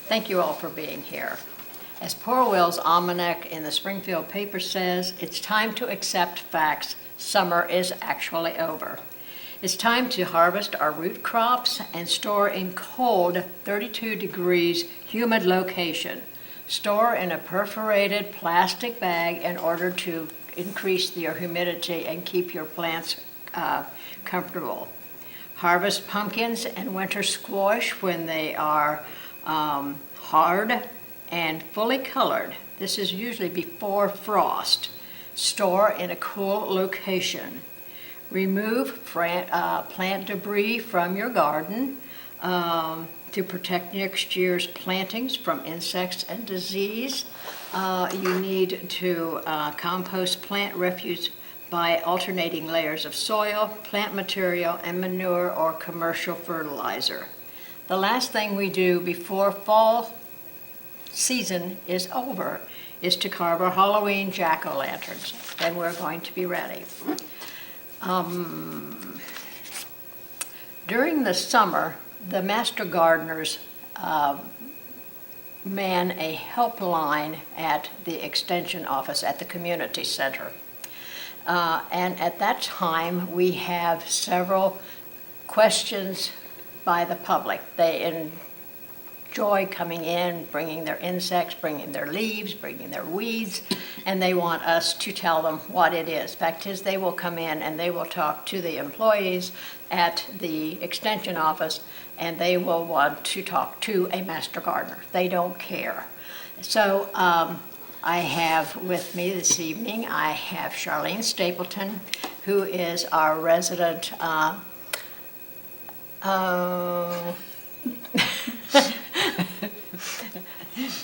Thank you all for being here. As Poor Will's almanac in the Springfield paper says, it's time to accept facts. Summer is actually over. It's time to harvest our root crops and store in cold 32 degrees humid location. Store in a perforated plastic bag in order to increase your humidity and keep your plants comfortable. Harvest pumpkins and winter squash when they are hard and fully colored. This is usually before frost. Store in a cool location. Remove plant debris from your garden to protect next year's plantings from insects and disease. You need to compost plant refuse by alternating layers of soil, plant material, and manure or commercial fertilizer. The last thing we do before fall season is over is to carve our Halloween jack-o'-lanterns. Then we're going to be ready. During the summer, the master gardeners man a helpline at the extension office at the community center. And at that time, we have several questions by the public. They enjoy coming in, bringing their insects, bringing their leaves, bringing their weeds, and they want us to tell them what it is. Fact is, they will come in and they will talk to the employees at the extension office, and they will want to talk to a master gardener. They don't care. So I have with me this evening, I have Charlene Stapleton, who is our resident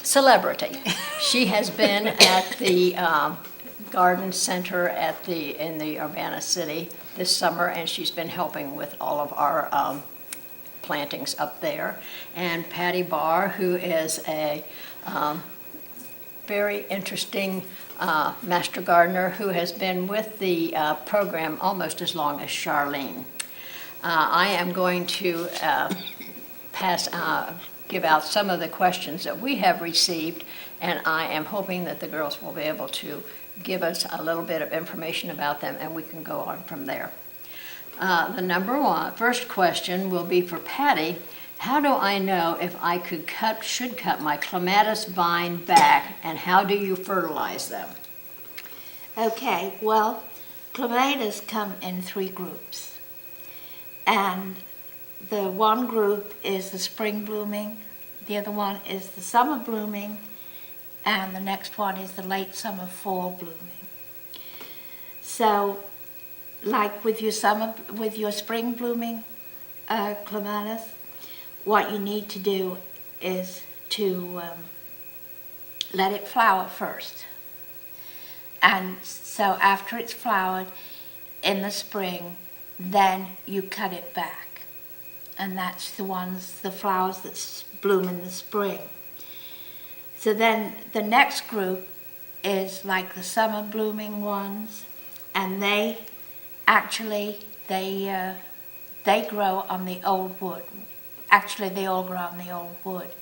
celebrity. She has been at the garden center in the Urbana City this summer, and she's been helping with all of our plantings up there. And Patty Barr, who is a very interesting master gardener who has been with the program almost as long as Charlene. I am going to give out some of the questions that we have received, and I am hoping that the girls will be able to give us a little bit of information about them, and we can go on from there. The first question will be for Patty. How do I know if I should cut my clematis vine back, and how do you fertilize them? Okay, well, clematis come in 3 groups. And the one group is the spring blooming, the other one is the summer blooming, and the next one is the late summer fall blooming. So, like with your spring blooming clematis, what you need to do is to let it flower first. And so after it's flowered in the spring, then you cut it back. And that's the flowers that bloom in the spring. So then the next group is like the summer blooming ones, and they grow on the old wood. Actually, they all grow on the old wood.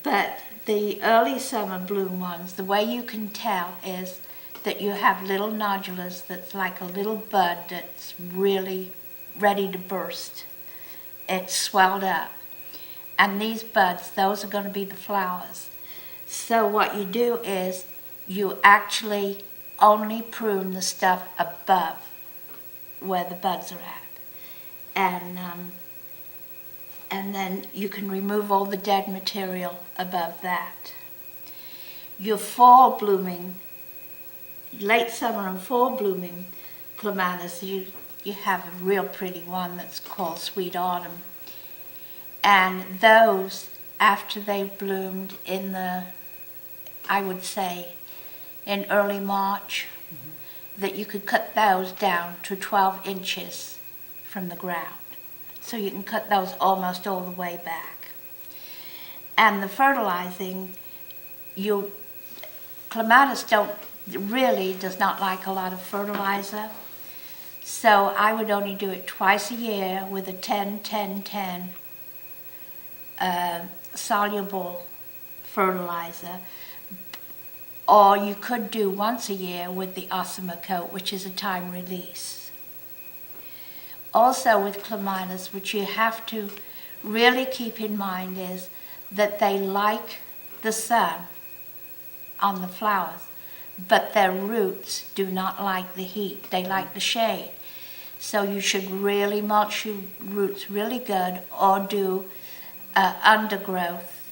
But the early summer bloom ones, the way you can tell is that you have little nodulars that's like a little bud that's really ready to burst. It's swelled up. And these buds, those are going to be the flowers. So what you do is you actually only prune the stuff above where the buds are at. And then you can remove all the dead material above that. Your fall blooming, late summer and fall blooming clematis, you have a real pretty one that's called Sweet Autumn. And those, after they've bloomed in I would say, in early March, that you could cut those down to 12 inches from the ground. So you can cut those almost all the way back. And the fertilizing, clematis does not like a lot of fertilizer. So I would only do it twice a year with a 10-10-10 soluble fertilizer. Or you could do once a year with the Ossamer coat, which is a time release. Also with clematis, which you have to really keep in mind is that they like the sun on the flowers, but their roots do not like the heat. They like the shade. So you should really mulch your roots really good, or do undergrowth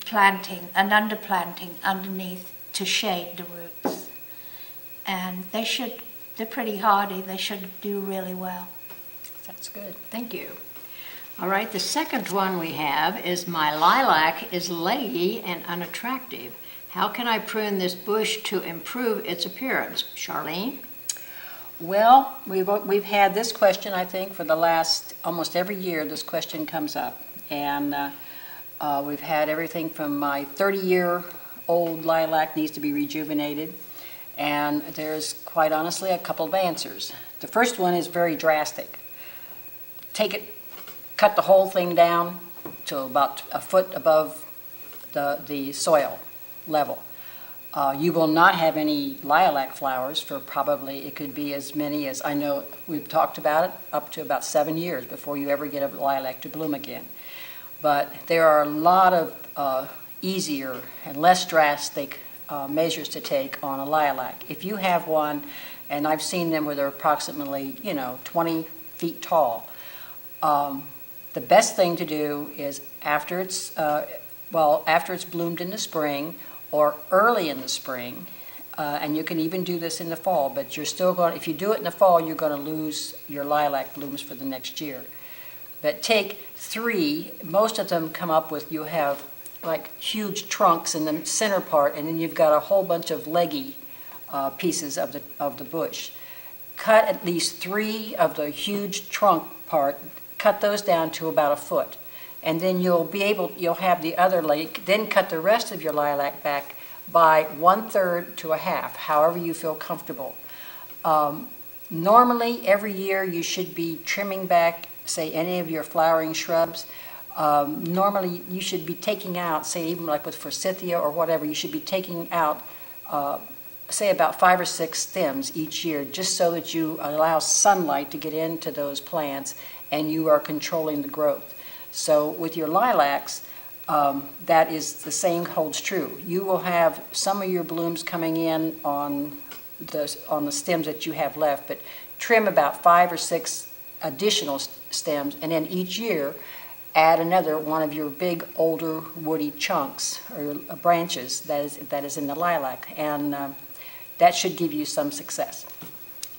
planting, an underplanting underneath to shade the roots. And they're pretty hardy. They should do really well. That's good. Thank you. All right, the second one we have is my lilac is leggy and unattractive. How can I prune this bush to improve its appearance? Charlene? Well, we've had this question, I think, for the last, almost every year this question comes up. And we've had everything from my 30-year-old lilac needs to be rejuvenated. And there's, quite honestly, a couple of answers. The first one is very drastic. Cut the whole thing down to about a foot above the soil level. You will not have any lilac flowers for probably, it could be as many as, I know we've talked about it, up to about 7 years before you ever get a lilac to bloom again. But there are a lot of easier and less drastic measures to take on a lilac. If you have one, and I've seen them where they're approximately, 20 feet tall, the best thing to do is after it's bloomed in the spring or early in the spring, and you can even do this in the fall, but you're still going, if you do it in the fall, you're going to lose your lilac blooms for the next year. But take 3, most of them come up with, you have like huge trunks in the center part, and then you've got a whole bunch of leggy pieces of the bush. Cut at least 3 of the huge trunk part, cut those down to about a foot. And then you'll have the other leg, then cut the rest of your lilac back by 1/3 to a half, however you feel comfortable. Normally, every year you should be trimming back, say, any of your flowering shrubs. Normally, you should be taking out, say, even like with forsythia or whatever, you should be taking out, say, about 5 or 6 stems each year, just so that you allow sunlight to get into those plants and you are controlling the growth. So with your lilacs, that is the same holds true. You will have some of your blooms coming in on the stems that you have left, but trim about 5 or 6 additional stems, and then each year add another one of your big older woody chunks or branches that is in the lilac, and that should give you some success.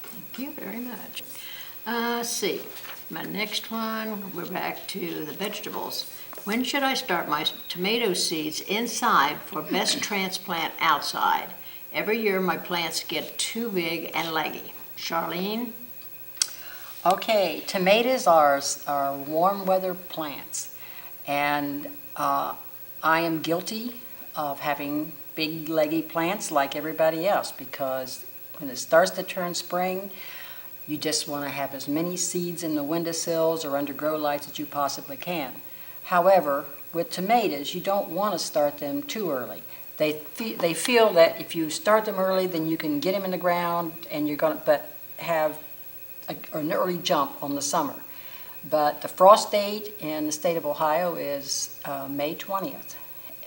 Thank you very much. Let's see. My next one, we're back to the vegetables. When should I start my tomato seeds inside for best transplant outside? Every year my plants get too big and leggy. Charlene? Okay, tomatoes are warm weather plants, and I am guilty of having big leggy plants like everybody else, because when it starts to turn spring, you just want to have as many seeds in the windowsills or under grow lights as you possibly can. However, with tomatoes, you don't want to start them too early. They feel that if you start them early, then you can get them in the ground and you're going to have an early jump on the summer. But the frost date in the state of Ohio is May 20th.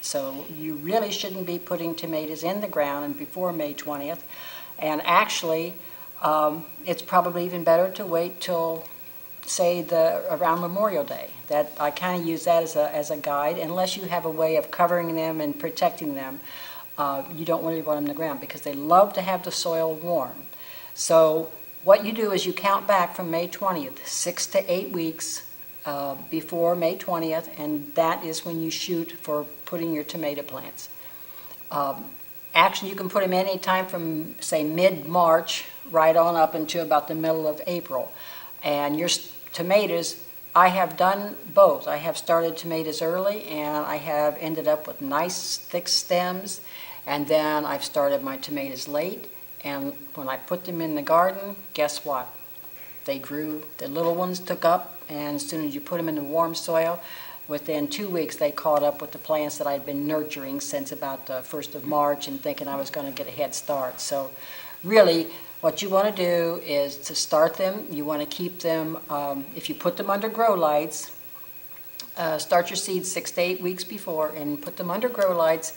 So you really shouldn't be putting tomatoes in the ground and before May 20th. And actually, it's probably even better to wait till, say, around Memorial Day. That I kind of use that as a guide. Unless you have a way of covering them and protecting them, you don't really want them in the ground because they love to have the soil warm. So what you do is you count back from May 20th, 6 to 8 weeks before May 20th, and that is when you shoot for putting your tomato plants. Actually, you can put them any time from, say, mid-March right on up until about the middle of April. And your tomatoes, I have done both. I have started tomatoes early, and I have ended up with nice thick stems, and then I've started my tomatoes late, and when I put them in the garden, guess what? They grew, the little ones took up, and as soon as you put them in the warm soil, within 2 weeks they caught up with the plants that I'd been nurturing since about the 1st of March and thinking I was going to get a head start. So really, what you want to do is to start them. You want to keep them, if you put them under grow lights, start your seeds 6 to 8 weeks before and put them under grow lights.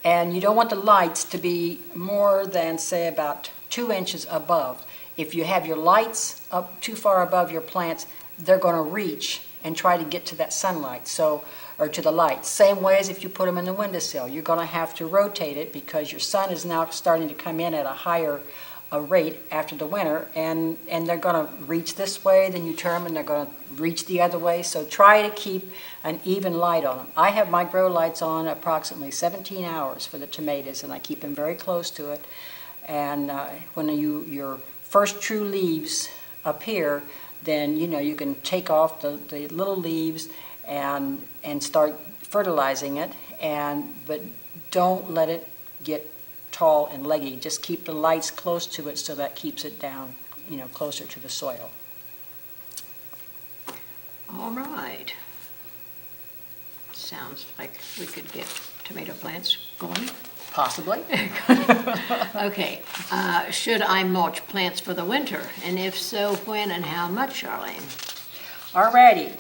And you don't want the lights to be more than, say, about 2 inches above. If you have your lights up too far above your plants, they're going to reach and try to get to that sunlight, or to the light. Same way as if you put them in the windowsill. You're going to have to rotate it because your sun is now starting to come in at a higher rate after the winter, and they're going to reach this way, then you turn them and they're going to reach the other way. So try to keep an even light on them. I have my grow lights on approximately 17 hours for the tomatoes, and I keep them very close to it. And when your first true leaves appear, then you can take off the little leaves and start fertilizing it, but don't let it get tall and leggy. Just keep the lights close to it so that keeps it down, closer to the soil. All right. Sounds like we could get tomato plants going. Possibly. Okay. Should I mulch plants for the winter? And if so, when and how much, Charlene? Alrighty.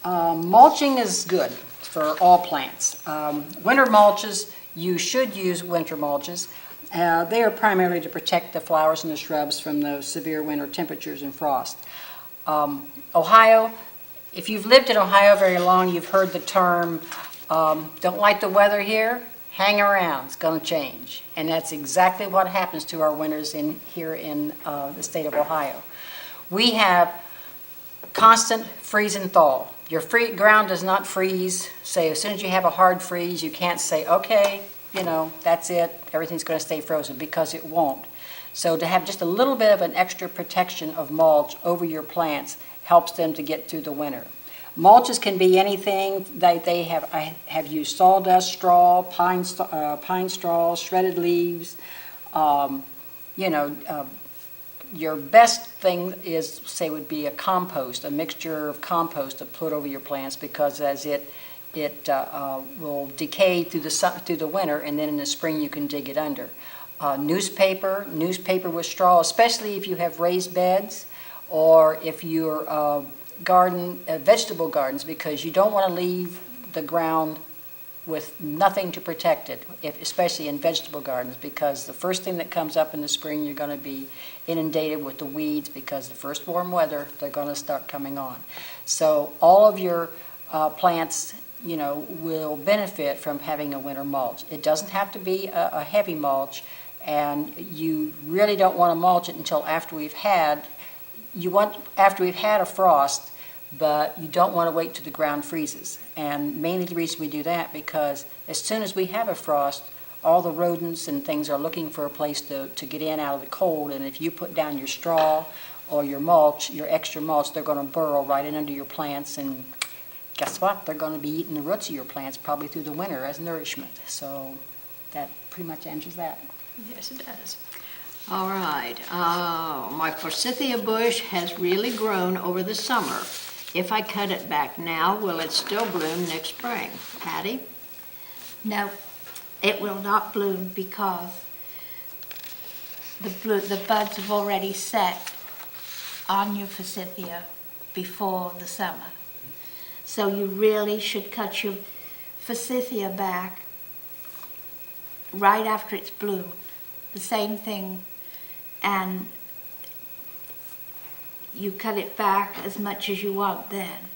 Mulching is good for all plants. Winter mulches, you should use winter mulches. They are primarily to protect the flowers and the shrubs from those severe winter temperatures and frost. Ohio, if you've lived in Ohio very long, you've heard the term, don't like the weather here? Hang around, it's going to change. And that's exactly what happens to our winters here in the state of Ohio. We have constant freeze and thaw. Your ground does not freeze. Say, as soon as you have a hard freeze, you can't say, okay, that's it, everything's going to stay frozen, because it won't. So to have just a little bit of an extra protection of mulch over your plants helps them to get through the winter. Mulches can be anything. I have used sawdust, straw, pine straw, shredded leaves. Your best thing would be a mixture of compost to put over your plants, because as it will decay through the winter, and then in the spring you can dig it under. Newspaper with straw, especially if you have raised beds or if you're vegetable gardens, because you don't want to leave the ground with nothing to protect it, especially in vegetable gardens, because the first thing that comes up in the spring, you're going to be inundated with the weeds, because the first warm weather, they're going to start coming on. So all of your plants, will benefit from having a winter mulch. It doesn't have to be a heavy mulch, and you really don't want to mulch it until after we've had a frost, but you don't want to wait till the ground freezes. And mainly the reason we do that, because as soon as we have a frost, all the rodents and things are looking for a place to get in out of the cold, and if you put down your straw or your mulch, your extra mulch, they're going to burrow right in under your plants, and guess what? They're going to be eating the roots of your plants probably through the winter as nourishment. So that pretty much answers that. Yes, it does. All right. My forsythia bush has really grown over the summer. If I cut it back now, will it still bloom next spring? Patty? No, it will not bloom, because the buds have already set on your forsythia before the summer. So you really should cut your forsythia back right after it's bloomed. The same thing, and you cut it back as much as you want then.